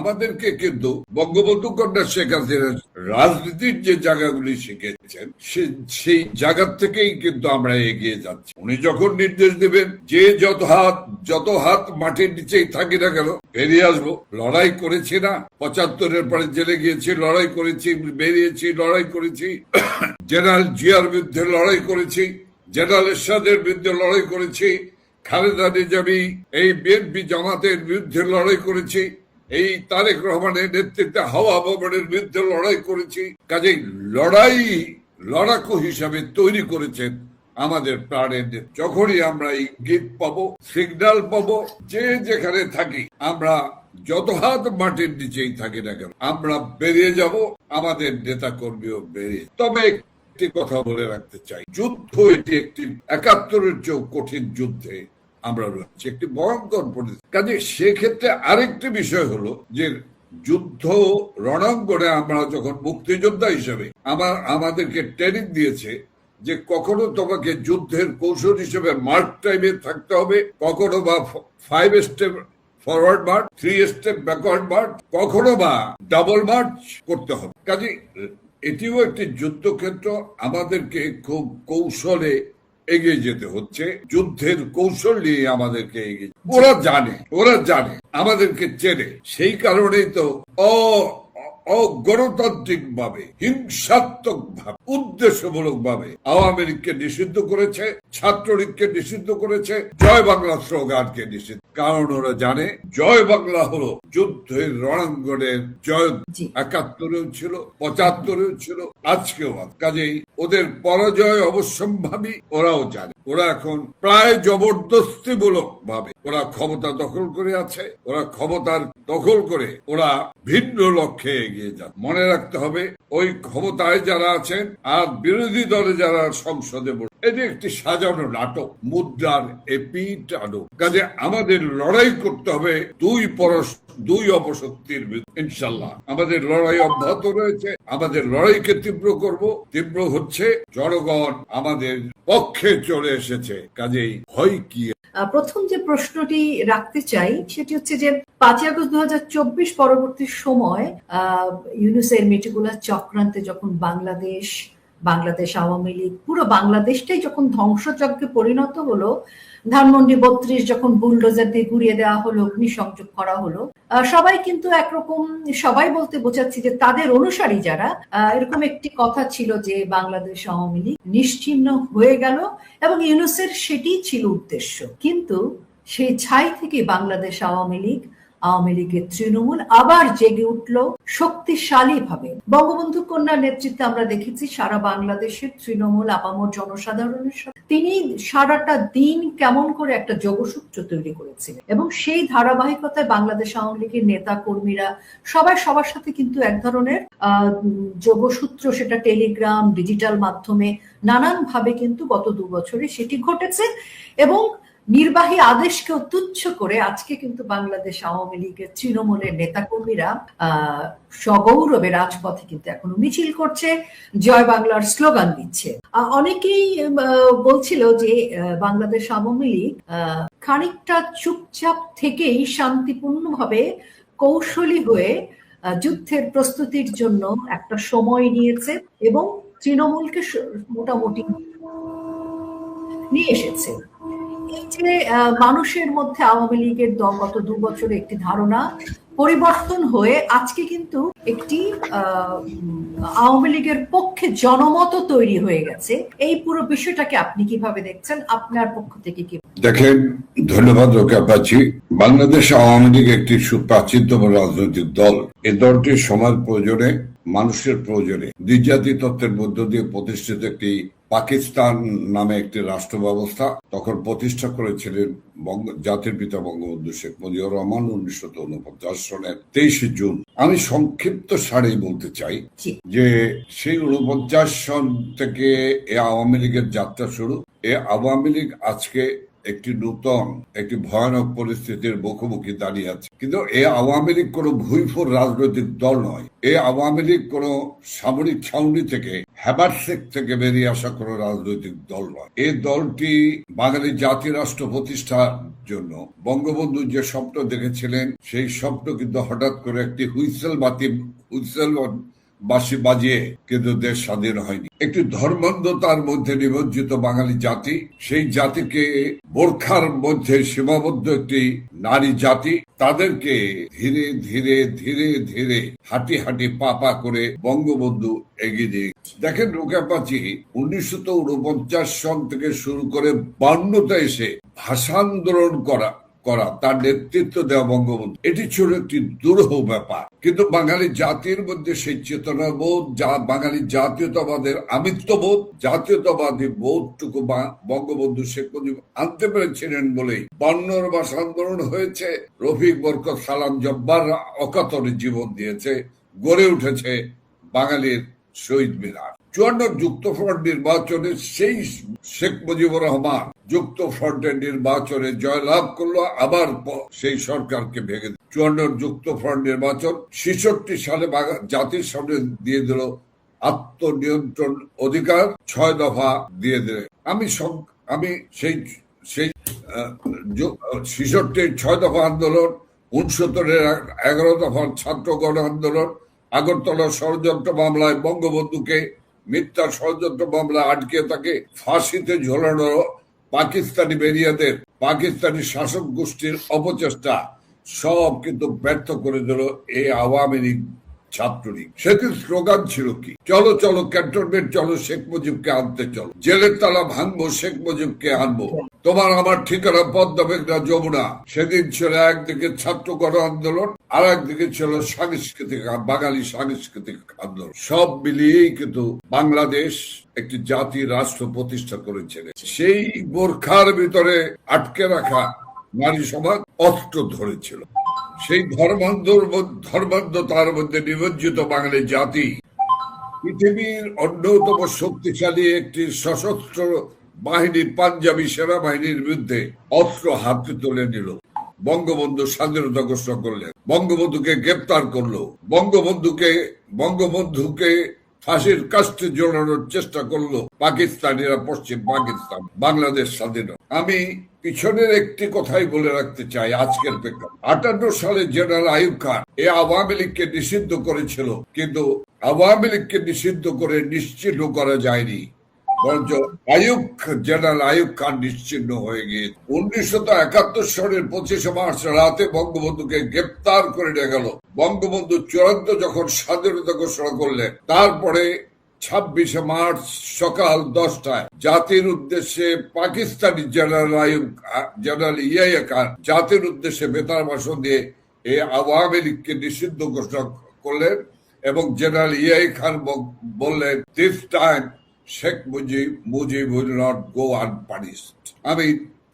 আমাদেরকে কিন্তু বঙ্গবন্ধু কন্যা শেখ হাসিনা রাজনীতির যে জায়গাগুলি শিখেছেন সেই জায়গা থেকেই কিন্তু আমরা এগিয়ে যাচ্ছি। উনি যখন নির্দেশ দেবেন যে যত হাত মাটির নিচেই থাকি না কেন বেরিয়ে আসবো। লড়াই করেছি না, 75-এর পরে জেলে গিয়েছি, লড়াই করেছি, বেরিয়েছি, লড়াই করেছি, জেনারেল জিয়ার বিরুদ্ধে লড়াই করেছি, জেনারেল এরশাদের বিরুদ্ধে লড়াই করেছি, খালেদা নিজামী এই বিএনপি জামাতের বিরুদ্ধে লড়াই করেছি, এই তারেক রহমানের নেতৃত্বে হাওয়া ভবনের বিরুদ্ধে লড়াই করেছি। কাজেই লড়াকু হিসাবে তৈরি করেছেন আমাদের প্রাণের। যখনই আমরা ইঙ্গিত পাবো, সিগন্যাল পাবো, যে যেখানে থাকি, আমরা যত হাত মাটির নিচেই থাকি না কেন, আমরা বেরিয়ে যাব, আমাদের নেতা কর্মীও বেরিয়ে। তবে একটি কথা বলে রাখতে চাই, যুদ্ধ এটি একটি 71-এর চেয়েও কঠিন যুদ্ধে আমরা রয়েছি, একটি ভয়ঙ্কর পরিস্থিতি। কাজে সেক্ষেত্রে আরেকটি বিষয় হলো যে যুদ্ধ রণাঙ্গনে আমরা যখন মুক্তিযোদ্ধা হিসেবে আমাদেরকে ট্রেনিং দিয়েছে যে কখনো তোমাকে যুদ্ধের কৌশল হিসেবে মার্চ টাইমে থাকতে হবে, কখনো বা 5 step forward March, 3 step backward March, কখনো বা ডাবল মার্চ করতে হবে। কাজে এটিও একটি যুদ্ধক্ষেত্র, আমাদেরকে খুব কৌশলে এগিয়ে যেতে হচ্ছে, যুদ্ধের কৌশল নিয়ে আমাদেরকে এগিয়ে। ওরা জানে আমাদেরকে চেনে, সেই কারণেই তো অগণতান্ত্রিক ভাবে, হিংসাত্মক ভাবে, উদ্দেশ্যমূলক ভাবে আওয়ামী লীগকে নিষিদ্ধ করেছে, ছাত্রলীগকে নিষিদ্ধ করেছে, জয় বাংলা স্লোগানকে নিষিদ্ধ। কারণ ওরা জানে জয় বাংলা হলো যুদ্ধের রণাঙ্গনের জয়। 71-এও ছিল, 75-এও ছিল, আজকেও। কাজেই ওদের পরাজয় অবশ্যম্ভাবী, ওরাও জানে। ওরা এখন প্রায় জবরদস্তিমূলক ভাবে ওরা ক্ষমতা দখল করে আছে। ওরা ক্ষমতার দখল করে ওরা ভিন্ন লক্ষ্যে এগিয়ে যাচ্ছে। মনে রাখতে হবে, ওই ক্ষমতায় যারা আছেন আর বিরোধী দলে যারা সংসদে বসে, এটি একটি সাজানো নাটক, মুদ্রার এপিঠ আডক। কাজে আমাদের লড়াই করতে হবে দুই অপশক্তির বিরুদ্ধে। ইনশাল্লাহ আমাদের লড়াই অব্যাহত রয়েছে। আমাদের লড়াইকে তীব্র করব। তীব্র হচ্ছে, জনগণ আমাদের পক্ষে চলে এসেছে। কাজেই ভয় কি? প্রথম যে প্রশ্নটি রাখতে চাই সেটি হচ্ছে যে 5 আগস্ট 2024 পরবর্তী সময় ইউনূসের মেটিকুলাস চক্রান্তে যখন বাংলাদেশ আওয়ামী লীগ পুরো বাংলাদেশটাই যখন ধ্বংসযজ্ঞে পরিণত হলো, ধানমন্ডি 32 যখন বুলডোজার দিয়ে ঘুরিয়ে দেওয়া হলো, অগ্নিসংযোগ করা হলো, সবাই কিন্তু একরকম, সবাই বলতে বোঝাচ্ছি যে তাদের অনুসারী যারা, এরকম একটি কথা ছিল যে বাংলাদেশ আওয়ামী লীগ নিশ্চিহ্ন হয়ে গেল এবং ইউনূসের সেটি ছিল উদ্দেশ্য। কিন্তু সেই ছাই থেকে বাংলাদেশ আওয়ামী লীগের তৃণমূল আবার জেগে উঠল শক্তিশালী ভাবে। বঙ্গবন্ধু কন্যার নেতৃত্বে আমরা দেখেছি সারা বাংলাদেশের তৃণমূল আপামর জনসাধারণের সাথে তিনি সারাটা দিন কেমন করে একটা যোগসূত্র তৈরি করেছিলেন এবং সেই ধারাবাহিকতায় বাংলাদেশ আওয়ামী লীগের নেতা কর্মীরা সবাই সবার সাথে কিন্তু এক ধরনের যোগসূত্র, সেটা টেলিগ্রাম, ডিজিটাল মাধ্যমে নানান ভাবে কিন্তু গত 2 বছরে সেটি ঘটেছে। এবং নির্বাহী আদেশকে তুচ্ছ করে আজকে কিন্তু বাংলাদেশ আওয়ামী লীগের তৃণমূলের নেতাকর্মীরা সগৌরবে রাজপথে কিন্তু এখনো মিছিল করছে, জয় বাংলার স্লোগান দিচ্ছে। অনেকেই বলছিল যে বাংলাদেশ আওয়ামী লীগ খানিকটা চুপচাপ থেকেই শান্তিপূর্ণভাবে কৌশলী হয়ে যুদ্ধের প্রস্তুতির জন্য একটা সময় নিয়েছে এবং তৃণমূলকে মোটামুটি নিয়ে এসেছে। এই যে মানুষের মধ্যে আওয়ামী লীগের গত 2 বছরে একটি ধারণা পরিবর্তন হয়ে আজকে কিন্তু একটি আওয়ামী লীগের পক্ষে জনমত তৈরি হয়ে গেছে। এই পুরো বিষয়টাকে আপনি কিভাবে দেখছেন? আপনার পক্ষ থেকে কি দেখেন? ধন্যবাদ রোকেয়াপাচি। বাংলাদেশ আওয়ামী লীগ একটি সুপ্রাচীনতম রাজনৈতিক দল। এই দলটির সমাজ প্রয়োজনে, মানুষের প্রয়োজনে দ্বিজাতি তত্ত্বের মধ্য দিয়ে প্রতিষ্ঠিত একটি পাকিস্তান নামে একটি রাষ্ট্র ব্যবস্থা তখন প্রতিষ্ঠা করেছিলেন জাতির পিতা বঙ্গবন্ধু শেখ মুজিবুর রহমান 1949 সনের 23 জুন। আমি সংক্ষিপ্ত সারেই বলতে চাই যে সেই 49 সন থেকে এ আওয়ামী লীগের যাত্রা শুরু। এ আওয়ামী লীগ আজকে একটি নূতন একটি ভয়ানক পরিস্থিতির মুখোমুখি দাঁড়িয়ে আছে। কিন্তু এই আওয়ামী লীগ কোনো ভুইফোর রাজনৈতিক দল নয়। এই আওয়ামী লীগ কোনো সামরিক ছাউনি থেকে হ্যাবারসেক থেকে বেরিয়ে আসা কোনো রাজনৈতিক দল নয়। এই দলটি বাঙালি জাতি রাষ্ট্র প্রতিষ্ঠার জন্য বঙ্গবন্ধু যে স্বপ্ন দেখেছিলেন সেই স্বপ্ন কিন্তু হঠাৎ করে একটি হুইসেল বাঁশি বাজিয়ে কিন্তু দেশ স্বাধীন হয়নি। একটি ধর্মান্ধতার মধ্যে নিমজ্জিত বাঙালি জাতি, সেই জাতিকে বোরখার মধ্যে সীমাবদ্ধ একটি নারী জাতি, তাদেরকে ধীরে ধীরে ধীরে ধীরে হাঁটি হাঁটি পা পা করে বঙ্গবন্ধু এগিয়ে দিয়ে দেখেন। রোকেপাচি 1949 সন থেকে শুরু করে 52তে এসে ভাষা আন্দোলন করা তার নেতৃত্ব দেওয়া বঙ্গবন্ধু, এটি ছিল একটি দুরূহ ব্যাপার। কিন্তু বাঙালি জাতির মধ্যে সেই চেতনাবোধ, বাঙালি জাতীয়তাবাদের আমিত্ববোধ, জাতীয়তাবাদী বোধটুকু বঙ্গবন্ধু শেখ মুজিব আনতে পেরেছিলেন বলেই 52 ভাষা আন্দোলন হয়েছে। রফিক, বরকত, সালাম, জব্বার অকাতরে জীবন দিয়েছে, গড়ে উঠেছে বাঙালির শহীদ মিনার। 54 যুক্তফ্রন্ট নির্বাচনে সেই শেখ মুজিবুর রহমান যুক্তফ্রন্টের নির্বাচনে জয়লাভ করলো, আবার সেই সরকারকে ভেঙে 54 যুক্তফ্রন্ট নির্বাচন 66 সালে জাতির সামনে দিয়ে দিল আত্মনিয়ন্ত্রণ অধিকার, 6 দফা দিয়ে দিলে। আমি সেই 66 6 দফা আন্দোলন, 69 11 দফার ছাত্র গণ আন্দোলন, আগরতলা ষড়যন্ত্র মামলায় বঙ্গবন্ধুকে মিথ্যা ষড়যন্ত্র মামলায় আটকে তাকে ফাঁসিতে ঝোলানো পাকিস্তানি বেরিয়াদের, পাকিস্তানি শাসক গোষ্ঠীর অপচেষ্টা সব কিন্তু ব্যর্থ করে দিল এই আওয়ামী লীগ ছাত্রলীগ। সেদিন স্লোগান ছিল কি? চলো চলো ক্যান্টনমেন্ট, চলো শেখ মুজিবকে আনতে চলো, জেলের তালা ভাঙবো, শেখ মুজিবকে আনবো, তোমার আমার ঠিকানা পদ্মা মেঘনা যমুনা। সেদিন ছিল একদিকে ছাত্র গণ আন্দোলন, আর একদিকে ছিল বাঙালি সাংস্কৃতিক আন্দোলন। সব মিলিয়েই কিন্তু বাংলাদেশ একটি জাতি রাষ্ট্র প্রতিষ্ঠা করেছিল। সেই বোরখার ভিতরে আটকে রাখা নারী সমাজ অস্ত্র ধরেছিল। সেই ধর্মান্ধতার মধ্যে নিমজ্জিত বাঙালি জাতি পৃথিবীর অন্যতম শক্তিশালী একটি সশস্ত্র বাহিনী, পাঞ্জাবি সেনাবাহিনীর বিরুদ্ধে অস্ত্র হাতে তুলে নিল। বঙ্গবন্ধু স্বাধীনতা ঘোষণা করলেন, বঙ্গবন্ধুকে গ্রেপ্তার করলো, বঙ্গবন্ধুকে ফাঁসির কাস্টে ঝোলানোর চেষ্টা করলো পাকিস্তানিরা, পশ্চিম পাকিস্তান। বাংলাদেশ স্বাধীন। আমি পিছনের একটি কথাই বলে রাখতে চাই আজকের প্রেক্ষাপটে। 58 সালে জেনারেল আইয়ুব খান এই আওয়ামী লীগকে নিষিদ্ধ করেছিল, কিন্তু আওয়ামী লীগকে নিষিদ্ধ করে নিশ্চিহ্ন করা যায়নি, বরঞ্চ জেনারেল আইয়ুব খান নিশ্চিহ্ন হয়ে গিয়ে 1971 সালের 25 মার্চ রাতে বঙ্গবন্ধুকে গ্রেপ্তার করে নিয়ে গেল। বঙ্গবন্ধু চূড়ান্ত যখন স্বাধীনতা ঘোষণা করলেন, তারপরে 26 মার্চ সকাল 10টায় জাতির উদ্দেশ্যে পাকিস্তানি জেনারেল ইয়াহিয়া খান জাতির উদ্দেশ্যে বেতার ভাষণ দিয়ে এই আওয়ামী লীগকে নিষিদ্ধ ঘোষণা করলেন এবং জেনারেল ইয়াহিয়া খান বললেন, this time Sheikh Mujib will not go আনপানিশড। আমি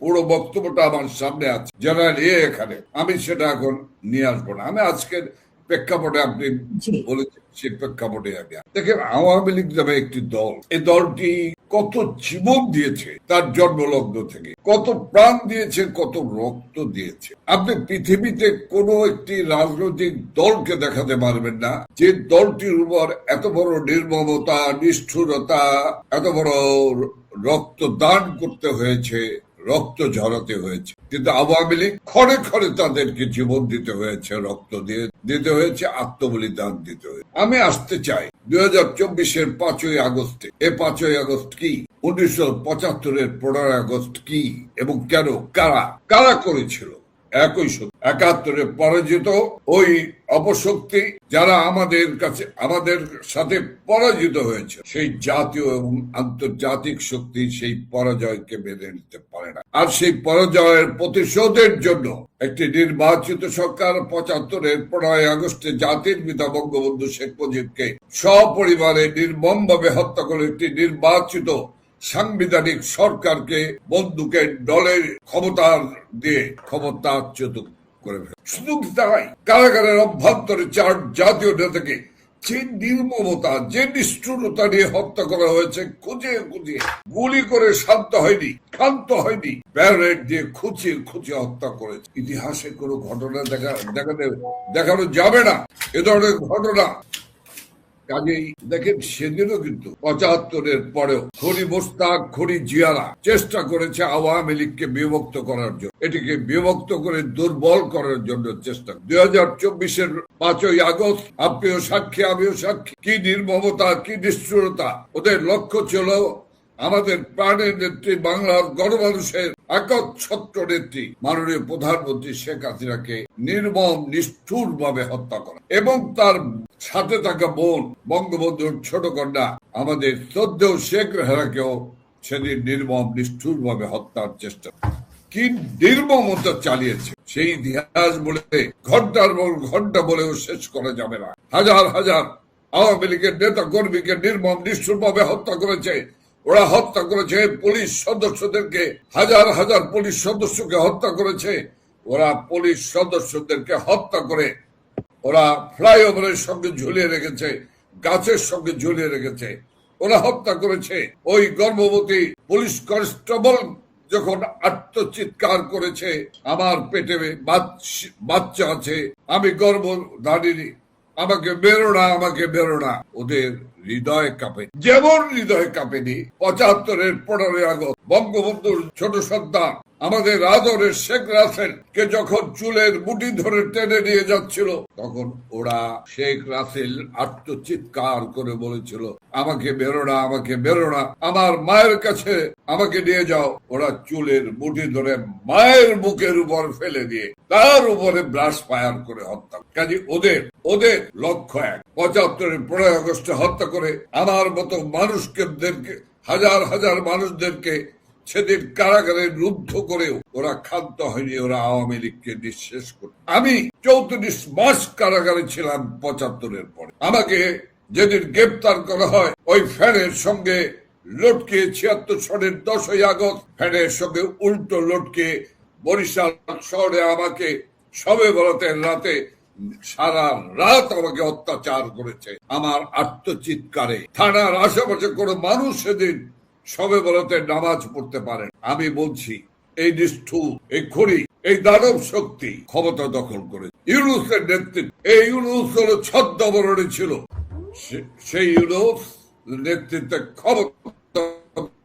পুরো বক্তব্যটা আমার সামনে আছে, জেনারেল ইয়াহিয়া খানের, আমি সেটা এখন নিয়ে আসবো না। আমি আজকের প্রেক্ষাপটে আপনি বলেছেন, সেই প্রেক্ষাপটে আমি দেখেন আওয়ামী লীগ নামে একটি দল, এই দলটি কত জীবন দিয়েছে তার জন্মলগ্ন থেকে, কত প্রাণ দিয়েছে, কত রক্ত দিয়েছে। আপনি পৃথিবীতে কোনো একটি রাজনৈতিক দলকে দেখাতে পারবেন না যে দলটির উপর এত বড় নির্মমতা, নিষ্ঠুরতা, এত বড় রক্তদান করতে হয়েছে, রক্ত ঝরাতে হয়েছে। কিন্তু আওয়ামী লীগ ক্ষণে ক্ষণে তাদেরকে জীবন দিতে হয়েছে, রক্ত দিতে হয়েছে, আত্মবলিদান দিতে হয়েছে। আমি আসতে চাই 2024-এর 5ই আগস্টে। এই 5ই আগস্ট কি? 1975-এর 15 আগস্ট কি এবং কেন, কারা করেছিল? একই সত্য, 71-এ পরাজিত ওই অপশক্তি যারা আমাদের সাথে পরাজিত হয়েছে, সেই জাতীয় এবং আন্তর্জাতিক শক্তি সেই পরাজয়কে মেনে নিতে পারে না। আর সেই পরাজয়ের প্রতিশোধের জন্য একটি নির্বাচিত সরকার 75-এর 15 আগস্টে জাতির পিতা বঙ্গবন্ধু শেখ মুজিবকে সপরিবারে নির্মমভাবে হত্যা করে একটি নির্বাচিত সাংবিধানিক সরকারকে বন্দুকের দলের ক্ষমতাচ্যুত করে ফেলে। শুধু তাই, কারাগারের অভ্যন্তরে 4 জাতীয় নেতাকে যে নির্মমতা, যে নিষ্ঠুরতা নিয়ে হত্যা করা হয়েছে, খুঁজে খুঁজিয়ে গুলি করে শান্ত হয়নি, ক্ষান্ত হয়নি, ব্যারেট দিয়ে খুঁচিয়ে খুঁচিয়ে হত্যা করেছে। ইতিহাসে কোনো ঘটনা দেখানো যাবে না এ ধরনের ঘটনা। কাজেই দেখেন, সেদিনও কিন্তু ৭৫-এর পরেও খনি মোস্তাক, খনি জিয়ারা চেষ্টা করেছে আওয়ামী লীগকে বিভক্ত করার জন্য, এটিকে বিভক্ত করে দুর্বল করার জন্য চেষ্টা। ২০২৪-এর ৫ই আগস্ট আপনিও সাক্ষী, আমিও সাক্ষী, কি নির্মমতা, কি নিষ্ঠুরতা। ওদের লক্ষ্য ছিল আমাদের প্রাণের নেত্রী, বাংলার গণমানুষের একচ্ছত্র নেত্রী মাননীয় প্রধানমন্ত্রী শেখ হাসিনাকে নির্মম নিষ্ঠুর ভাবে হত্যা করা, এবং তার সাথে থাকা বোন বঙ্গবন্ধুর ছোট কন্যা আমাদের শ্রদ্ধেয় শেখ রেহানাকেও সেদিন নির্মম নিষ্ঠুর ভাবে হত্যার চেষ্টা। কি নির্মমতা চালিয়েছে সেই ইতিহাস বলে ঘন্টার পর ঘন্টা বলেও শেষ করা যাবে না। হাজার হাজার আওয়ামী লীগের নেতা কর্মীকে নির্মম নিষ্ঠুর ভাবে হত্যা করেছে। ওরা হত্যা করেছে পুলিশ সদস্যদেরকে, হাজার হাজার পুলিশ সদস্যকে হত্যা করেছে। ওরা পুলিশ সদস্যদেরকে হত্যা করে ওরা ফ্লাইওভারের সঙ্গে ঝুলিয়ে রেখেছে, গাছের সঙ্গে ঝুলিয়ে রেখেছে। ওরা হত্যা করেছে ওই গর্ভবতী পুলিশ কনস্টেবল যখন আত্মচিৎকার করেছে, আমার পেটে বাচ্চা আছে, আমি গর্ভধারিণী, আমাকে বেরো না, আমাকে বেরো না। ওদের হৃদয় কাঁপে, যেমন হৃদয় কাঁপেনি ৭৫-এর ১৫ই আগস্ট বঙ্গবন্ধুর ছোট সন্তান আমাদের আদরের শেখ রাসেলকে যখন চুলের মুঠি ধরে টেনে নিয়ে যাচ্ছিল, তখন ওরা শেখ রাসেল আত্মচিৎকার করে বলেছিল, আমাকে বেরো না, আমাকে বেরো না, আমার মায়ের কাছে আমাকে নিয়ে যাও। ওরা চুলের মুঠি ধরে মায়ের বুকের উপর ফেলে দিয়ে তার উপরে ব্রাশ ফায়ার করে হত্যা। কাজে ওদের লক্ষ্য এক, ৭৫-এর ১৫ই আগস্টে হত্যা করে আমার মতো মানুষকে, হাজার হাজার মানুষদেরকে সেদিন কারাগারে রুদ্ধ করেও ওরা ক্ষান্ত হয়নি। ওরা আওয়ামী লীগকে নিঃশেষ করে। আমি ৩৪ মাস কারাগারে ছিলাম ৭৫-এর পরে। আমাকে যেদিন গ্রেপ্তার করা হয়, ওই ফ্যানের সঙ্গে লটকে ৭৬ সনের ১০ই আগস্ট ফ্যানের সঙ্গে উল্টো লটকে বরিশাল শহরে আমাকে সবে বরাতের রাতে সারা রাত আমাকে অত্যাচার করেছে। আমার আত্মচিৎকারে থানার আশেপাশে কোনো মানুষ সেদিন সবে বরাতে নামাজ পড়তে পারেন। আমি বলছি, এই নিষ্ঠুর, এই খনি, এই দানব শক্তি ক্ষমতা দখল করে ইউনূসের নেতৃত্বে, এই ইউনূস হলো ছদ্মবরণী ছিল, সেই ইউনূস নেতৃত্বে ক্ষমতা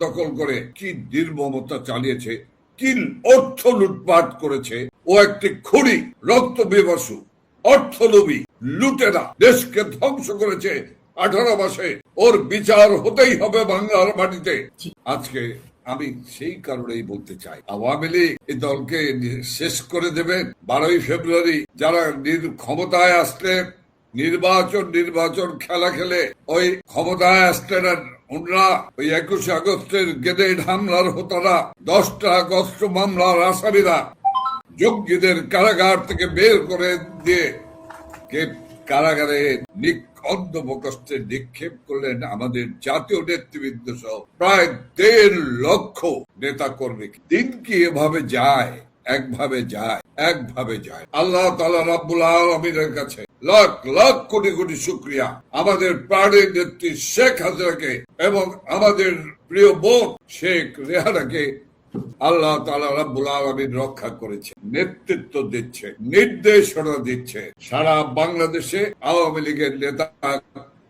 দখল করে কি নির্মমতা চালিয়েছে, কি অর্থ লুটপাট করেছে। ও একটি খনি, রক্ত বিবসু, অর্থলোভী লুটেরা, দেশকে ধ্বংস করেছে 18 মাসে। ওর বিচার হতেই হবে বাংলার মাটিতে। আজকে আমি সেই কারণেই বলতে চাই, আওয়ামী লীগ এই দলকে শেষ করে দেবে। 12ই ফেব্রুয়ারি যারা ক্ষমতায় আসলে নির্বাচন খেলা খেলে, ওই ক্ষমতায় আসলেন ওনারা ওই 21 আগস্টের গ্রেনেড হামলার হোতারা, 10টা আগস্ট মামলার আসামিরা জঙ্গিদের কারাগার থেকে বের করে দিয়ে কারাগারে অন্ধপ্রকোষ্ঠে নিক্ষেপ করলেন আমাদের জাতীয় নেতৃবৃন্দ সহ প্রায় 1.5 লক্ষ নেতা কর্মী। দিন কি এভাবে যায়? একভাবে যায়। আল্লাহ তাআলা রাব্বুল আলামিনের কাছে লাখ লাখ কোটি কোটি শুকরিয়া, আমাদের প্রাণের নেত্রী শেখ হাসিনাকে এবং আমাদের প্রিয় বোন শেখ রেহানাকে আল্লাহ তাআলা রাব্বুল আলামিন রক্ষা করেছে, নেতৃত্ব দিচ্ছে, নির্দেশনা দিচ্ছে। সারা বাংলাদেশে আওয়ামী লীগের নেতা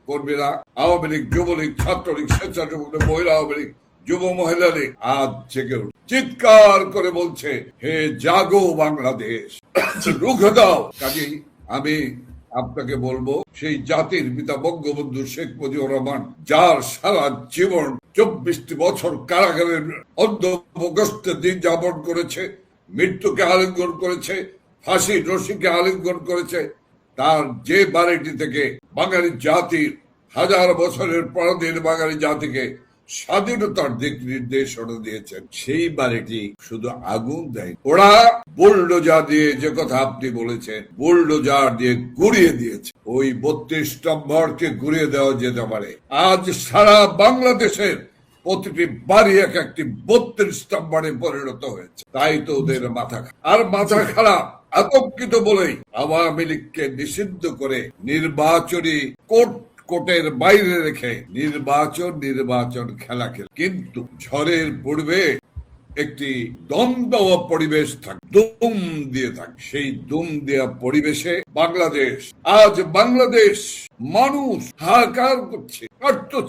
কর্মীরা, আওয়ামী লীগ, যুবলীগ, ছাত্রলীগ, স্বেচ্ছাসেবক, মহিলা আওয়ামী লীগ, যুব মহিলা লীগ আজ জেগে উঠে চিৎকার করে বলছে, হে জাগো বাংলাদেশ, রুখে দাও। কাজেই আমি আপনাকে বলবো, সেই জাতির পিতা বঙ্গবন্ধু শেখ মুজিবুর রহমান, যার সারা জীবন 24টি বছর কারাগারের অন্ধপ্রকোষ্ঠে দিন যাপন করেছে, মৃত্যুকে আলিঙ্গন করেছে, ফাঁসির রশিকে আলিঙ্গন করেছে, তার যে বাড়িটি থেকে বাঙালি জাতির হাজার বছরের পরাধীন বাঙালি জাতিকে স্বাধীনতার দিক নির্দেশনা দিয়েছেন, সেই বাড়িটি শুধু আগুন দেয়, ওরা বুলডোজার দিয়ে, যে কথা আপনি বলেছেন, বুলডোজার দিয়ে গুড়িয়ে দিয়েছে। ওই 32 নম্বরকে গুড়িয়ে দেওয়া যেতে পারে। আজ সারা বাংলাদেশের প্রতিটি বাড়ি একটি 32 নম্বরে পরিণত হয়েছে। তাই তো ওদের মাথা খারাপ। আতঙ্কিত বলেই আওয়ামী লীগকে নিষিদ্ধ করে নির্বাচনী কোর্টের বাইরে রেখে নির্বাচন খেলা খেলে, কিন্তু ঝড়ের পূর্বে একটি দ্বন্দ্ব পরিবেশ থাকে, দুম দিয়ে থাকে। সেই দুম দেওয়া পরিবেশে বাংলাদেশ মানুষ হাহাকার করছে,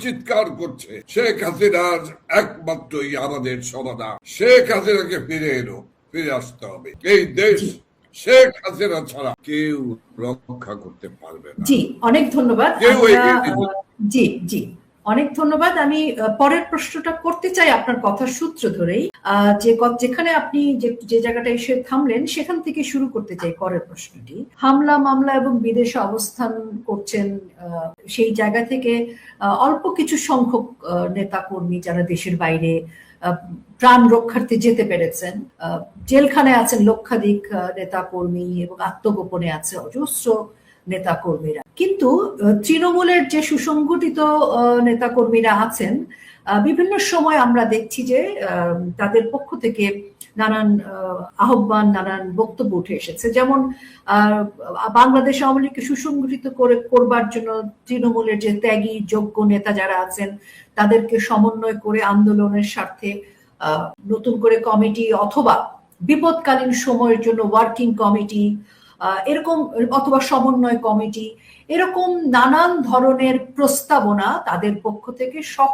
চিৎকার করছে। শেখ হাসিনার একমাত্রই আমাদের সমাধান, শেখ হাসিনাকে ফিরে আসতে হবে। এই দেশ শেখ হাসিনা ছাড়া কেউ রক্ষা করতে পারবে না। জি, অনেক ধন্যবাদ। জি, অনেক ধন্যবাদ। আমি পরের প্রশ্নটা করতে চাই আপনার কথার সূত্র ধরেই, যেখানে আপনি যে জায়গাটা এসে থামলেন সেখান থেকে শুরু করতে চাই পরের প্রশ্নটি। হামলা মামলা এবং বিদেশে অবস্থান করছেন, সেই জায়গা থেকে অল্প কিছু সংখ্যক নেতা কর্মী যারা দেশের বাইরে প্রাণ রক্ষার্থে যেতে পেরেছেন, জেলখানায় আছেন লক্ষাধিক নেতা কর্মী এবং আত্মগোপনে আছে অজস্র নেতা কর্মীরা। কিন্তু তৃণমূলের যে সুসংগঠিত নেতা কর্মীরা আছেন, বিভিন্ন সময় আমরা দেখছি যে তাদের পক্ষ থেকে নানান আহ্বান, নানান বক্তব্য উঠে এসেছে। যেমন বাংলাদেশ আওয়ামী লীগকে সুসংগঠিত করবার জন্য তৃণমূলের যে ত্যাগী যোগ্য নেতা যারা আছেন তাদেরকে সমন্বয় করে আন্দোলনের স্বার্থে নতুন করে কমিটি অথবা বিপদকালীন সময়ের জন্য ওয়ার্কিং কমিটি এরকম অথবা সমন্বয় কমিটি, এরকম নানান ধরনের প্রস্তাবনা তাদের পক্ষ থেকে সহ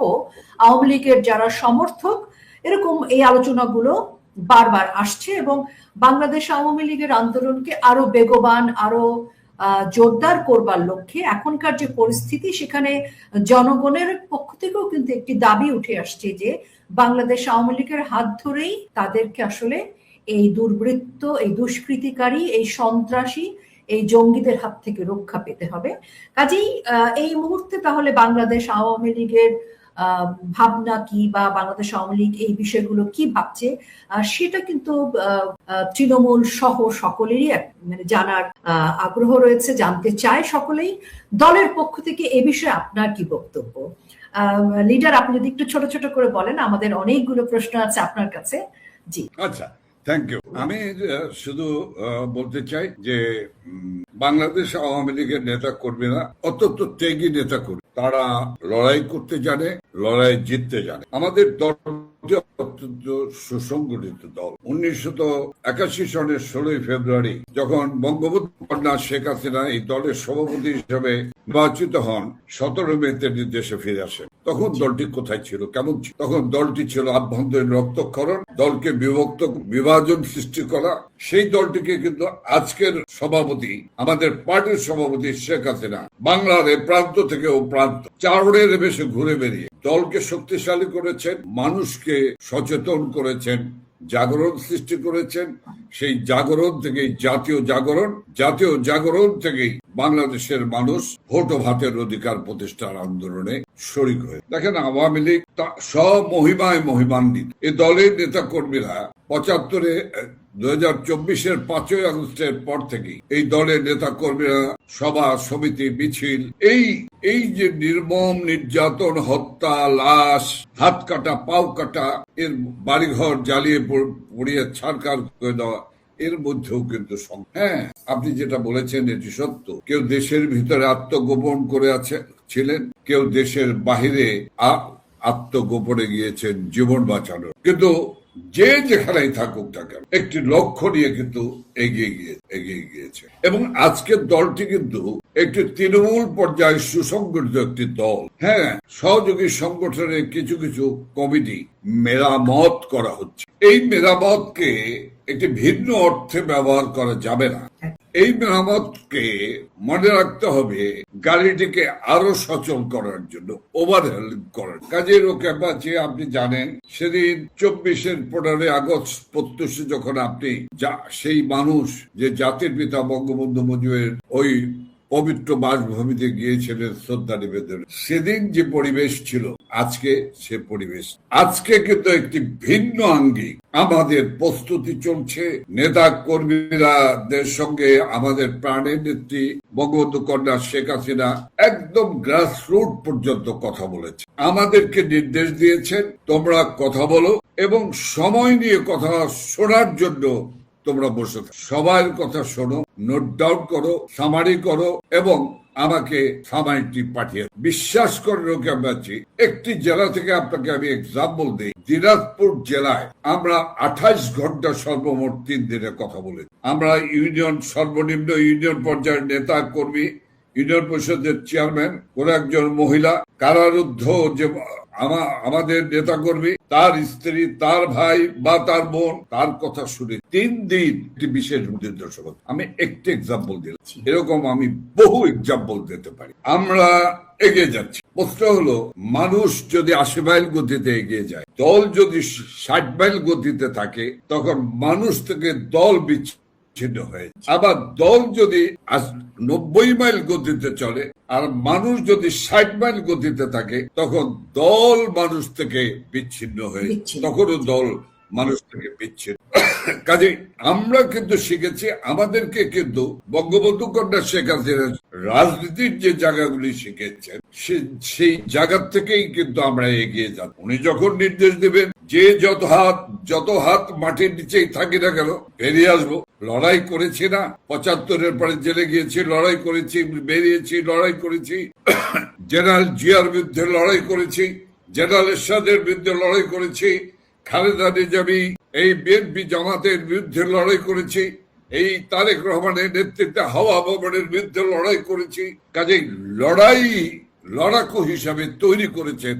আওয়ামী লীগের যারা সমর্থক, এরকম এই আলোচনাগুলো বারবার আসছে এবং বাংলাদেশ আওয়ামী লীগের আন্দোলনকে আরো বেগবান, আরো জোরদার করবার লক্ষ্যে এখনকার যে পরিস্থিতি, সেখানে জনগণের পক্ষ থেকেও কিন্তু একটি দাবি উঠে আসছে যে বাংলাদেশ আওয়ামী লীগের হাত ধরেই তাদেরকে আসলে এই দুর্বৃত্ত, এই দুষ্কৃতিকারী, এই সন্ত্রাসী, এই জঙ্গিদের হাত থেকে রক্ষা পেতে হবে। কাজেই এই মুহূর্তে তাহলে বাংলাদেশ আওয়ামী লীগের ভাবনা কি, বা বাংলাদেশ আওয়ামী লীগ এই বিষয়গুলো কি ভাবছে, সেটা কিন্তু তৃণমূল সহ সকলেরই মানে জানার আগ্রহ রয়েছে, জানতে চায় সকলেই। দলের পক্ষ থেকে এ বিষয়ে আপনার কি বক্তব্য? লিডার, আপনি যদি একটু ছোট ছোট করে বলেন, আমাদের অনেকগুলো প্রশ্ন আছে আপনার কাছে। জি, আচ্ছা, থ্যাংক ইউ। আমি শুধু বলতে চাই যে বাংলাদেশ আওয়ামী লীগের নেতা কর্মীরা অত্যন্ত ত্যাগী নেতা কর্মী, তারা লড়াই করতে জানে, লড়াই জিততে জানে। আমাদের দলটি অত্যন্ত সুসংগঠিত দল। 1981 সনের 16 ফেব্রুয়ারি যখন বঙ্গবন্ধু কন্যা শেখ হাসিনা এই দলের সভাপতি হিসেবে নির্বাচিত হন, 17 মে তিনি দেশে ফিরে আসেন। তখন দলটি কোথায় ছিল, কেমন ছিল? তখন দলটি ছিল আভ্যন্তরীণ রক্তক্ষরণ, দলকে বিভাজন সৃষ্টি করা। সেই দলটিকে কিন্তু আজকের সভাপতি, আমাদের পার্টির সভাপতি শেখ হাসিনা, বাংলার প্রান্ত থেকে ও প্রান্ত চারণের বেশি ঘুরে বেরিয়ে দলকে শক্তিশালী করেছেন, মানুষকে সচেতন করেছেন, জাগরণ সৃষ্টি করেছেন। সেই জাগরণ থেকেই জাতীয় জাগরণ থেকেই বাংলাদেশের মানুষ ভোট ও ভাতের অধিকার প্রতিষ্ঠার আন্দোলনে শরিক হয়ে। দেখেন, আওয়ামী লীগ সব মহিমান্বিত। এই দলের নেতা কর্মীরা 2024-এর 5ই আগস্টের পর থেকে এই দলের নেতা কর্মীরা সভা, সমিতি, মিছিল, এই যে নির্মম নির্যাতন, হত্যা, লাশ, হাত কাটা, পাও কাটা, এর বাড়িঘর জ্বালিয়ে পুড়িয়ে ছারখার করে দেওয়া, এর মধ্যেও কিন্তু হ্যাঁ, আপনি যেটা বলেছেন এটি সত্য। কেউ দেশের ভিতরে আত্মগোপন করে ছিলেন, কেউ দেশের বাহিরে আত্মগোপনে গিয়েছেন জীবন বাঁচানোর। কিন্তু যে যেখানেই থাকুক না কেন, একটি লক্ষ্য নিয়ে কিন্তু এগিয়ে গিয়েছে। এবং আজকের দলটি কিন্তু একটি তৃণমূল পর্যায়ে সুসংগঠিত একটি দল। হ্যাঁ, সহযোগী সংগঠনের কিছু কিছু কমিটি মেরামত করা হচ্ছে। এই মেরামতকে একটি ভিন্ন অর্থে ব্যবহার করা যাবে না। এই মেরামতকে মনে রাখতে হবে গাড়িটিকে আরো সচল করার জন্য, ওভারহেলিং করার কাজের ওকে বাঁচিয়ে। আপনি জানেন, সেদিন 24-এর 15 আগস্ট প্রত্যুষে যখন আপনি সেই মানুষ যে জাতির পিতা বঙ্গবন্ধু মুজিবের ওই পবিত্র বাসভূমিতে গিয়েছিলেন শ্রদ্ধা নিবেদন, সেদিন যে পরিবেশ ছিল, আজকে সে পরিবেশ আজকে কিন্তু একটি ভিন্ন আঙ্গিক। আমাদের প্রস্তুতি চলছে, নেতা কর্মীরাদের সঙ্গে আমাদের প্রাণের নেত্রী বঙ্গবন্ধু কন্যা শেখ হাসিনা একদম গ্রাসরুট পর্যন্ত কথা বলেছে, আমাদেরকে নির্দেশ দিয়েছেন তোমরা কথা বলো এবং সময় নিয়ে কথা শোনার জন্য তোমরা বসে থাকো, সবার কথা শোনো, নোট ডাউন করো, সামারি করো এবং আমাকে সামারিটি পাঠিয়ে। বিশ্বাস করে রোকে পাচ্ছি, একটি জেলা থেকে আপনাকে আমি এক্সাম্পল দিই। দিনাজপুর জেলায় আমরা 28 ঘন্টা সর্বমোট 3 দিনের কথা বলেছি। আমরা ইউনিয়ন, সর্বনিম্ন ইউনিয়ন পর্যায়ের নেতা কর্মী, ইউনিয়ন পরিষদের চেয়ারম্যান, কোন একজন মহিলা, কারারুদ্ধ যে আমাদের নেতা কর্মী, তার স্ত্রী, তার ভাই বা তার বোন, তার কথা শুনে 3 দিন একটি বিশেষ নির্দেশনা। আমি একটি এক্সাম্পল দিলাম, এরকম আমি বহু এক্সাম্পল দিতে পারি। আমরা এগিয়ে যাচ্ছি। প্রশ্ন হলো, মানুষ যদি 80 মাইল গতিতে এগিয়ে যায়, দল যদি 60 মাইল গতিতে থাকে, তখন মানুষ থেকে দল বিচ্ছিন্ন হয়ে যায়। আবার দল যদি 90 মাইল গতিতে চলে আর মানুষ যদি 60 মাইল গতিতে থাকে, তখন দল মানুষ থেকে বিচ্ছিন্ন হয়ে, তখনও দল মানুষ থেকে বিচ্ছিন্ন। কাজে আমরা কিন্তু শিখেছি, আমাদেরকে কিন্তু বঙ্গবন্ধু কন্যা শেখ হাসিনা রাজনীতির যে জায়গাগুলি শিখেছেন, সেই জায়গা থেকেই কিন্তু আমরা এগিয়ে যাব। উনি যখন নির্দেশ দেবেন যে যত হাত মাটির নিচেই থাকি না কেন, বেরিয়ে আসবো। লড়াই করেছি না, 75-এর পরে জেলে গিয়েছি, লড়াই করেছি, বেরিয়েছি, লড়াই করেছি, জেনারেল জিয়ার বিরুদ্ধে লড়াই করেছি, জেনারেল এরশাদের বিরুদ্ধে লড়াই করেছি, খালেদা নিজামী এই বিএনপি জামাতের বিরুদ্ধে লড়াই করেছি, এই তারেক রহমানের নেতৃত্বে হাওয়া ভবনের বিরুদ্ধে লড়াই করেছি। কাজেই লড়াকু হিসাবে তৈরি করেছেন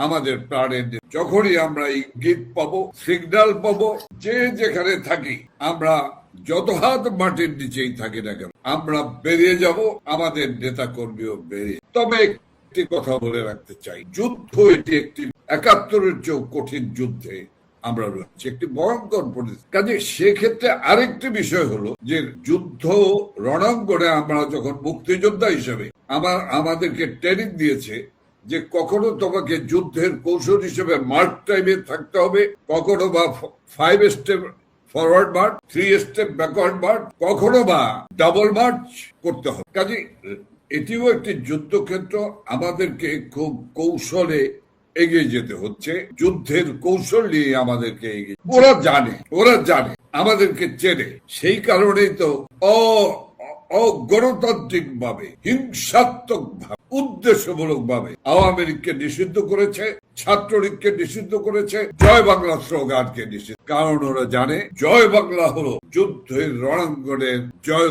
আমাদের প্রাণের। যখনই আমরা ইঙ্গিত পাবো, সিগন্যাল পাবো, যে যেখানে থাকি, আমরা যত হাত মাটির নিচেই থাকি না কেন, আমরা বেরিয়ে যাব, আমাদের নেতা কর্মীও বেরিয়ে। তবে একটি কথা বলে রাখতে চাই, যুদ্ধ এটি একটি 71-এর চেয়েও কঠিন যুদ্ধে আমরা রয়েছি, একটি ভয়ঙ্কর পরিস্থিতি। কাজে সেক্ষেত্রে আরেকটি বিষয় হলো যে, যুদ্ধ রণাঙ্গনে আমরা যখন মুক্তিযোদ্ধা হিসেবে আমাদেরকে ট্রেনিং দিয়েছে যে কখনো তোমাকে যুদ্ধের কৌশল হিসেবে মার্চ টাইমে থাকতে হবে, কখনো বা 5 step forward March, 3 step backward March, কখনো বা ডাবল মার্চ করতে হবে। কাজে এটিও একটি যুদ্ধক্ষেত্র, আমাদেরকে খুব কৌশলে এগিয়ে যেতে হচ্ছে। যুদ্ধের কৌশল নিয়ে আমাদেরকে এগিয়ে, ওরা জানে আমাদেরকে চেনে। সেই কারণেই তো অগণতান্ত্রিক ভাবে, হিংসাত্মক ভাবে, উদ্দেশ্যমূলক ভাবে আওয়ামী লীগকে নিষিদ্ধ করেছে, ছাত্রলীগকে নিষিদ্ধ করেছে, জয় বাংলা স্লোগানকে নিষিদ্ধ। কারণ ওরা জানে জয় বাংলা হলো যুদ্ধের রণাঙ্গনের জয়।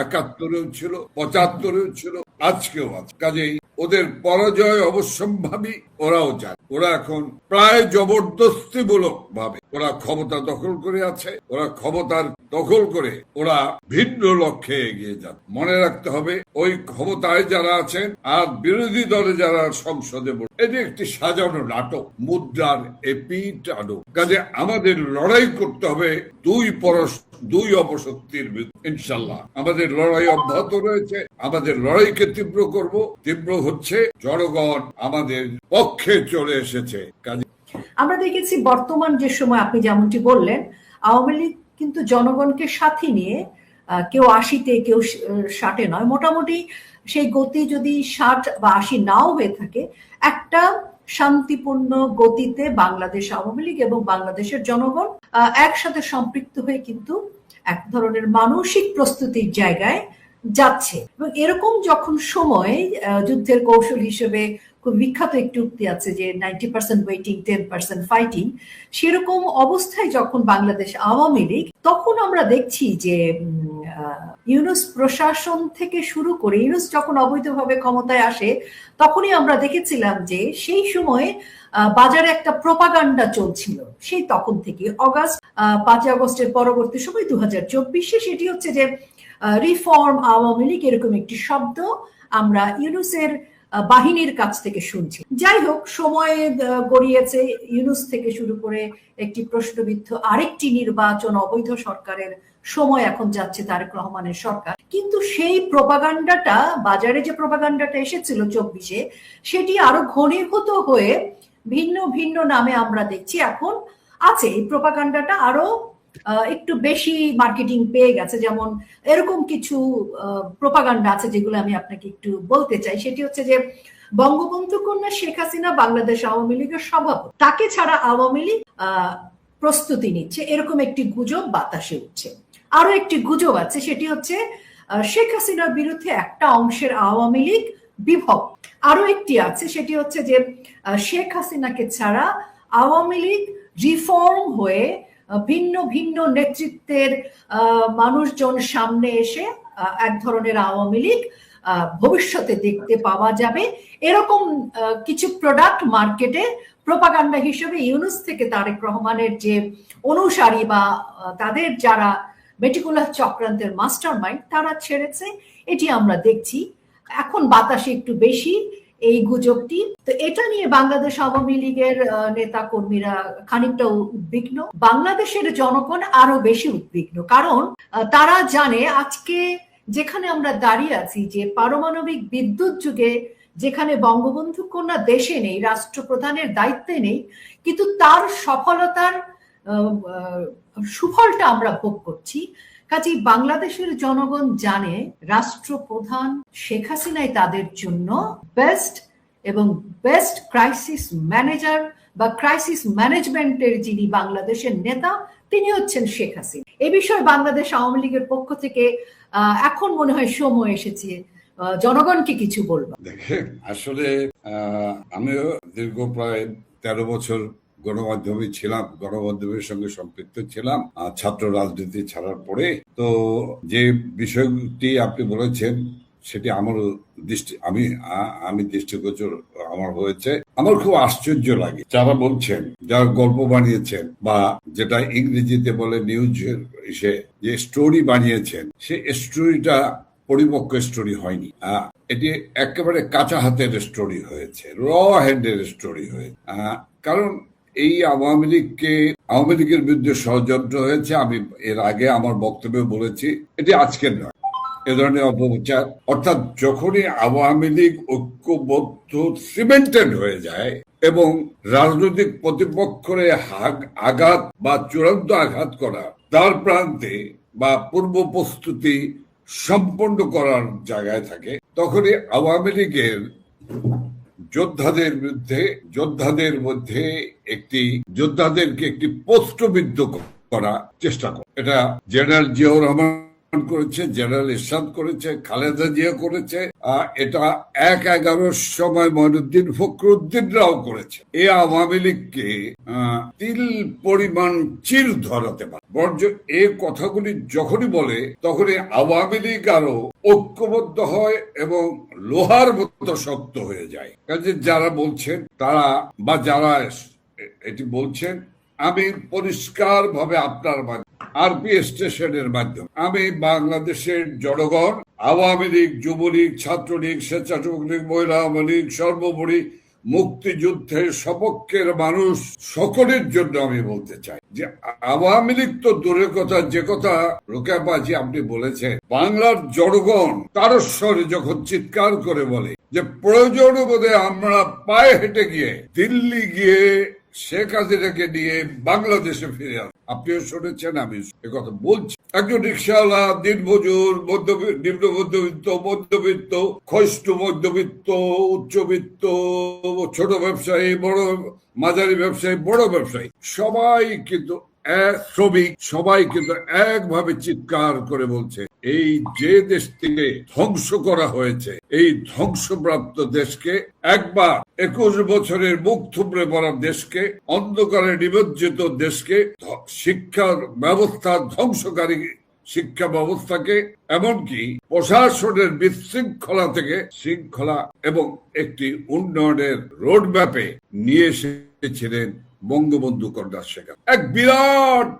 71-এও ছিল, 75-এও ছিল, আজকেও আছে। কাজেই ওদের পরাজয় অবশ্যম্ভাবী, ওরাও জানে। ওরা এখন প্রায় জবরদস্তিমূলক ভাবে ওরা ক্ষমতা দখল করে আছে। ওরা ক্ষমতার দখল করে ওরা ভিন্ন লক্ষ্যে এগিয়ে যান। মনে রাখতে হবে, ওই ক্ষমতায় যারা আছেন আর বিরোধী দলে যারা সংসদে, এটি একটি সাজানো নাটক, মুদ্রার এপিঠ আনো। কাজে আমাদের লড়াই করতে হবে দুই অপশক্তির বিরুদ্ধে। ইনশাল্লাহ আমাদের লড়াই অব্যাহত রয়েছে। আমাদের লড়াইকে তীব্র করব। তীব্র হচ্ছে, জনগণ আমাদের পক্ষে চলে এসেছে। কাজে আমরা দেখেছি বর্তমান যে সময়, আপনি যেমনটি বললেন, আওয়ামী লীগ কিন্তু জনগণকে সাথে নিয়ে, কেউ 80-তে কেউ 60-এ নয়, মোটামুটি সেই গতি যদি 60 বা 80 নাও হয়ে থাকে, একটা শান্তিপূর্ণ গতিতে বাংলাদেশ আওয়ামী লীগ এবং বাংলাদেশের জনগণ একসাথে সম্পৃক্ত হয়ে কিন্তু এক ধরনের মানসিক প্রস্তুতির জায়গায় যাচ্ছে। এবং এরকম যখন সময়, যুদ্ধের কৌশল হিসেবে খুব বিখ্যাত একটি উক্তি আছে যে 90% ওয়েটিং, 10% ফাইটিং। সেরকম অবস্থায় যখন বাংলাদেশ আওয়ামী লীগ, তখন আমরা দেখছি যে ইউনূস প্রশাসন থেকে শুরু করে, ইউনূস যখন অবৈধভাবে ক্ষমতায় আসে, তখনই আমরা দেখেছিলাম যে সেই সময়ে বাজারে একটা প্রোপাগান্ডা চলছিল। সেই তখন থেকে 5 আগস্টের পরবর্তী সময় 2024-এ, সেটি হচ্ছে যে রিফর্ম আওয়ামী লীগ, এরকম একটি শব্দ আমরা ইউনূসের বাহিনীর কাছ থেকে শুনছি। যাই হোক, সময় গড়িয়েছে, ইউনূস থেকে শুরু করে একটি প্রশ্নবিদ্ধ আরেকটি নির্বাচন, অবৈধ সরকারের সময় এখন যাচ্ছে তারেক রহমানের সরকার। কিন্তু সেই প্রোপাগান্ডাটা, বাজারে যে প্রোপাগান্ডাটা এসেছিল 24-এ, সেটি আরো ঘনীভূত হয়ে ভিন্ন ভিন্ন নামে আমরা দেখছি এখন আছে। এই প্রোপাগান্ডাটা আরো একটু বেশি মার্কেটিং পেয়ে গেছে। যেমন এরকম কিছু প্রোপাগান্ডা আছে যেগুলো আমি আপনাকে একটু বলতে চাই। সেটি হচ্ছে যে, বঙ্গবন্ধু কন্যা শেখ হাসিনা বাংলাদেশ আওয়ামী লীগের সভাপতি, তাকে ছাড়া আওয়ামী লীগ প্রস্তুতি নিচ্ছে, এরকম একটি গুজব বাতাসে উঠছে। আরো একটি গুজব আছে, সেটি হচ্ছে শেখ হাসিনার বিরুদ্ধে একটা অংশের আওয়ামী লীগ বিভক্ত। আরো একটি আছে, সেটি হচ্ছে যে শেখ হাসিনাকে ছাড়া আওয়ামী লীগ রিফর্ম হয়ে ভিন্ন ভিন্ন নেতৃত্বের মানুষজন সামনে এসে এক ধরনের আওয়ামী লীগ ভবিষ্যতে দেখতে পাওয়া যাবে। এরকম কিছু প্রোডাক্ট মার্কেটে প্রোপাগান্ডা হিসেবে ইউনূস থেকে তারেক রহমানের যে অনুসারী বা তাদের যারা মেটিকুলাস চক্রান্তের মাস্টার মাইন্ড তারা ছেড়েছে, এটি আমরা দেখছি। এখন বাতাসে একটু বেশি এই গুজবটি। তো এটা নিয়ে বাংলাদেশ আওয়ামী লীগের নেতা কর্মীরা খানিকটা উদ্বিগ্ন, বাংলাদেশের জনগণ আরো বেশি উদ্বিগ্ন, কারণ তারা জানে আজকে যেখানে আমরা দাঁড়িয়ে আছি, যে পারমাণবিক বিদ্যুৎ যুগে যেখানে বঙ্গবন্ধু কন্যা দেশে নেই, রাষ্ট্রপ্রধানের দায়িত্বে নেই, কিন্তু তার সফলতার সুফলটা আমরা ভোগ করছি। কাজেই বাংলাদেশের জনগণ জানে রাষ্ট্রপ্রধান শেখ হাসিনাই তাদের জন্য বেস্ট এবং বেস্ট ক্রাইসিস ম্যানেজার বা ক্রাইসিস ম্যানেজমেন্টের যিনি বাংলাদেশের নেতা, তিনি হচ্ছেন শেখ হাসিনা। এ বিষয়ে বাংলাদেশ আওয়ামী লীগের পক্ষ থেকে এখন মনে হয় সময় এসেছে জনগণকে কিছু বলবো। দেখেন, আসলে আমিও দীর্ঘ প্রায় 13 বছর গণমাধ্যমে ছিলাম, গণমাধ্যমের সঙ্গে সম্পৃক্ত ছিলাম ছাত্র রাজনীতি ছাড়ার পরে। তো যে বিষয়টি আপনি বলেছেন সেটি আমার আমি দৃষ্টিগোচর আমার হয়েছে। আমার খুব আশ্চর্য লাগে যারা বলছেন, যারা গল্প বানিয়েছেন বা যেটা ইংরেজিতে বলে নিউজ যে স্টোরি বানিয়েছেন, সে স্টোরিটা পরিপক্ক স্টোরি হয়নি। এটি একেবারে কাঁচা হাতের স্টোরি হয়েছে, র হ্যান্ডের স্টোরি হয়েছে। কারণ এই আওয়ামী লীগের বিরুদ্ধে ষড়যন্ত্র হয়েছে। আমি এর আগে আমার বক্তব্যে বলেছি, এটি আজকের নয়, এ ধরনের অপপ্রচার। অর্থাৎ যখনই আওয়ামী লীগ ঐক্যবদ্ধ সিমেন্টেড হয়ে যায় এবং রাজনৈতিক প্রতিপক্ষের আঘাত বা চূড়ান্ত আঘাত করা তার প্রান্তে বা পূর্ব প্রস্তুতি সম্পন্ন করার জায়গায় থাকে, তখনই আওয়ামী লীগের যোদ্ধাদেরকে একটি প্রশ্নবিদ্ধ করার চেষ্টা করে। এটা জেনারেল জিয়াউর রহমান করেছে, জেনারেল এরশাদ করেছে, খালেদা জিয়া করেছে, এটা ১/১১ সময় মঈনুদ্দিন ফখরুদ্দিনরাও করেছে। এই আওয়ামী লীগকে তিল পরিমাণ চির ধরাতে পারে। বরঞ্চ এই কথাগুলি যখনই বলে তখনই আওয়ামী লীগ আরো ঐক্যবদ্ধ হয় এবং লোহার মতো শক্ত হয়ে যায়। কাজে যারা বলছেন তারা বা যারা এটি বলছেন, আমি পরিষ্কার ভাবে আপনার আরপি স্টেশনের মাধ্যমে আমি বাংলাদেশের জনগণ, আওয়ামী লীগ, যুবলীগ, ছাত্রলীগ, স্বেচ্ছাসেবক লীগ, মহিলা আওয়ামী লীগ, সর্বোপরি মুক্তিযুদ্ধের সপক্ষের মানুষ সকলের জন্য আমি বলতে চাই যে আওয়ামী লীগ তো দূরের কথা, যে কথা রোকেয়া বাজি আপনি বলেছেন, বাংলার জনগণ তারস্বরে যখন চিৎকার করে বলে যে প্রয়োজন বোধে আমরা পায়ে হেঁটে গিয়ে দিল্লি গিয়ে শেখ হাসিনাকে নিয়ে বাংলাদেশে ফিরে আসে। আপনিও শুনেছেন, আমি কথা বলছি। একজন রিক্সাওয়ালা, দিনমজুর, নিম্ন মধ্যবিত্ত, মধ্যবিত্ত, ক্ষয়িষ্ঠ মধ্যবিত্ত, উচ্চবিত্ত, ছোট ব্যবসায়ী, বড় মাঝারি ব্যবসায়ী, বড় ব্যবসায়ী, সবাই কিন্তু শ্রমিক, সবাই কিন্তু একভাবে চিৎকার করে বলছে, এই যে দেশটিকে ধ্বংস করা হয়েছে, এই ধ্বংসপ্রাপ্ত দেশকে একবার 21 বছরের মুখ থুবড়ে পড়া দেশকে, অন্ধকারে নিমজ্জিত দেশকে, শিক্ষার ব্যবস্থা ধ্বংসকারী শিক্ষা ব্যবস্থাকে, এমনকি প্রশাসনের বিশৃঙ্খলা থেকে শৃঙ্খলা এবং একটি উন্নয়নের রোড ম্যাপে নিয়ে এসেছিলেন বঙ্গবন্ধু কন্যা শেখ হাসিনা। এক বিরাট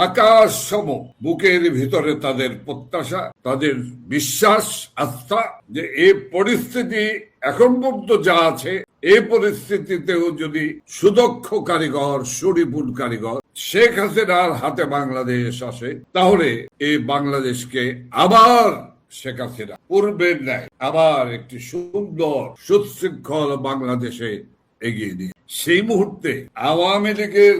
আকাশ সম বুকের ভিতরে তাদের প্রত্যাশা, তাদের বিশ্বাস, আস্থা যে এই পরিস্থিতি এখন পর্যন্ত যা আছে, এই পরিস্থিতিতেও যদি সুদক্ষ কারিগর, সুনিপুণ কারিগর শেখ হাসিনার হাতে বাংলাদেশ আসে, তাহলে এই বাংলাদেশকে আবার শেখ হাসিনা পূর্বের ন্যায় আবার একটি সুন্দর সুশৃঙ্খল বাংলাদেশে এগিয়ে নিয়ে। সেই মুহূর্তে আওয়ামী লীগের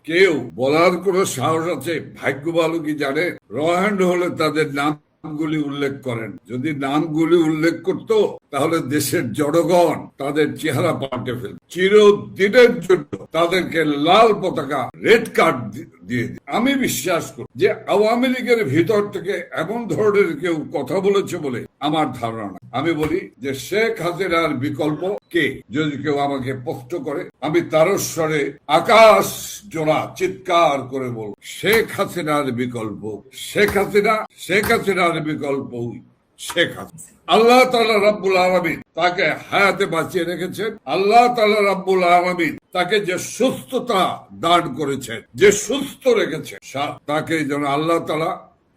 কেউ বলার কোন সাহস আছে? ভাগ্য ভালো কি জানে, রহ্যান্ড হলে তাদের নামগুলি উল্লেখ করেন। যদি নামগুলি উল্লেখ করত তাহলে দেশের জনগণ তাদের চেহারা পাল্টে ফেলত, চিরদিনের জন্য তাদেরকে লাল পতাকা, রেড কার্ড দিয়ে দিই। আমি বিশ্বাস করি যে আওয়ামী লীগের ভিতর থেকে এমন ধরনের কেউ কথা বলেছে বলে আমার ধারণা না। আমি বলি যে শেখ হাসিনার বিকল্প কে, যদি কেউ আমাকে প্রশ্ন করে আমি তারস্বরে আকাশ জোড়া চিৎকার করে বলব, শেখ হাসিনার বিকল্প শেখ হাসিনা, শেখ হাসিনার বিকল্প শেখ হাসিনা। আল্লাহ তাআলা রাব্বুল আলামিন তাকে হায়াতে বাঁচিয়ে রেখেছেন। আল্লাহ তাআলা রাব্বুল আলামিন তাকে যে সুস্থতা দান করেছেন, যে সুস্থ রেখেছেন, তাকে যেন আল্লাহ তাআলা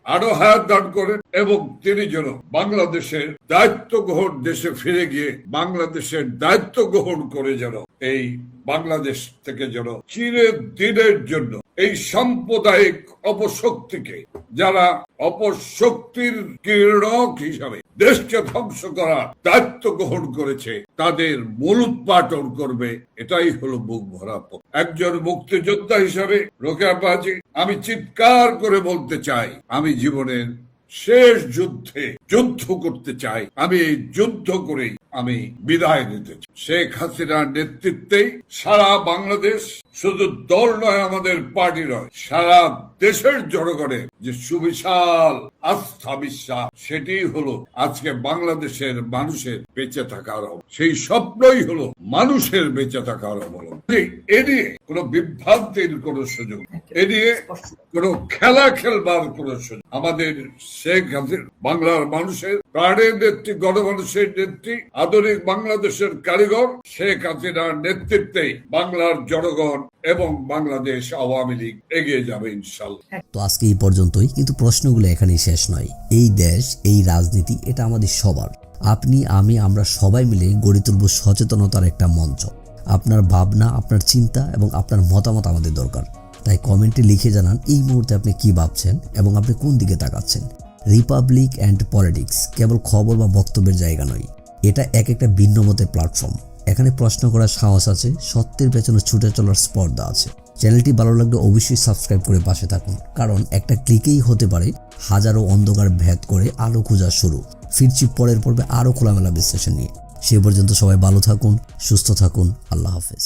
আরো হায়াত দান করেন এবং তিনি যেন বাংলাদেশের দায়িত্ব গ্রহণ, দেশে ফিরে গিয়ে বাংলাদেশের দায়িত্ব গ্রহণ করে যেন এই বাংলাদেশ থেকে যেন চিরদিনের জন্য এই সাম্প্রদায়িক অপশক্তিকে, যারা অপশক্তির কিরণক হিসাবে দেশকে ধ্বংস করার দায়িত্ব গ্রহণ করেছে, তাদের মূলোৎপাটন করবে। এটাই হলো বুক ভরা। একজন মুক্তিযোদ্ধা হিসাবে রোকেয়া বাজি, আমি চিৎকার করে বলতে চাই, আমি জীবনের শেষ যুদ্ধে যুদ্ধ করতে চাই। আমি এই যুদ্ধ করেই আমি বিদায় নিতে চাই। শেখ হাসিনার নেতৃত্বেই সারা বাংলাদেশ, শুধু দল নয়, আমাদের পার্টি নয়, সারা দেশের জনগণের যে সুবিশাল আস্থা বিশ্বাস, সেটি হলো আজকে বাংলাদেশের মানুষের বেঁচে থাকার অবলম্বন। সেই স্বপ্নই হলো মানুষের বেঁচে থাকার অবলম্বন। এ নিয়ে কোনো বিভ্রান্তির কোনো সুযোগ, এ নিয়ে কোনো খেলা খেলবার কোনো সুযোগ। আমাদের শেখ হাসিনা বাংলার মানুষের প্রাণের নেত্রী, গণমানুষের নেত্রী, আধুনিক বাংলাদেশের কারিগর শেখ হাসিনার নেতৃত্বেই বাংলার জনগণ এবং বাংলাদেশ আওয়ামী লীগ এগিয়ে যাবে ইনশাআল্লাহ। তো আজকে এই পর্যন্তই, কিন্তু প্রশ্নগুলো এখানেই শেষ নয়। এই দেশ, এই রাজনীতি, এটা আমাদের সবার। আপনি, আমি, আমরা সবাই মিলে গড়ে তুলব সচেতনতার একটা মঞ্চ। আপনার ভাবনা, আপনার চিন্তা এবং আপনার মতামত আমাদের দরকার। তাই কমেন্টে লিখে জানান এই মুহূর্তে আপনি কি ভাবছেন এবং আপনি কোন দিকে তাকাচ্ছেন। রিপাবলিক অ্যান্ড পলিটিক্স কেবল খবর বা বক্তব্যের জায়গা নয়, এটা এক একটা ভিন্ন মতের প্ল্যাটফর্ম। এখানে প্রশ্ন করার সাহস আছে, সত্যের পেছনে ছুটে চলার স্পর্ধা আছে। চ্যানেলটি ভালো লাগলে অবশ্যই সাবস্ক্রাইব করে পাশে থাকুন, কারণ একটা ক্লিকেই হতে পারে হাজারো অন্ধকার ভেদ করে আলো খোঁজা শুরু। ফিরছি পরের পর্বে আরো খোলামেলা বিশ্লেষণ নিয়ে। সে পর্যন্ত সবাই ভালো থাকুন, সুস্থ থাকুন। আল্লাহ হাফেজ।